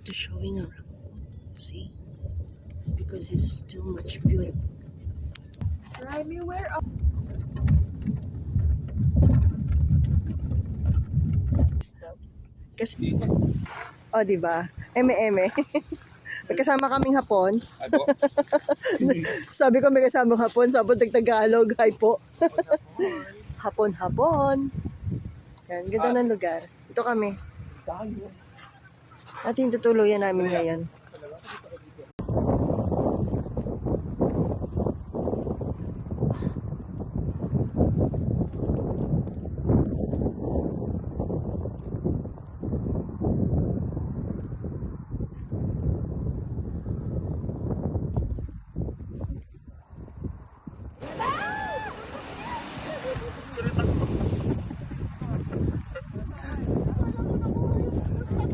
to showing around. See? Because it's too much beautiful. Raimi, where are Kasi, oh, di ba? Eme-eme. Magkasama kaming hapon. Sabi ko may kasamang hapon, sabi nagtagalog. Hi po. Hapon-hapon. Yan, ganda ng lugar. Ito kami. At yung tutuluyan namin ngayon.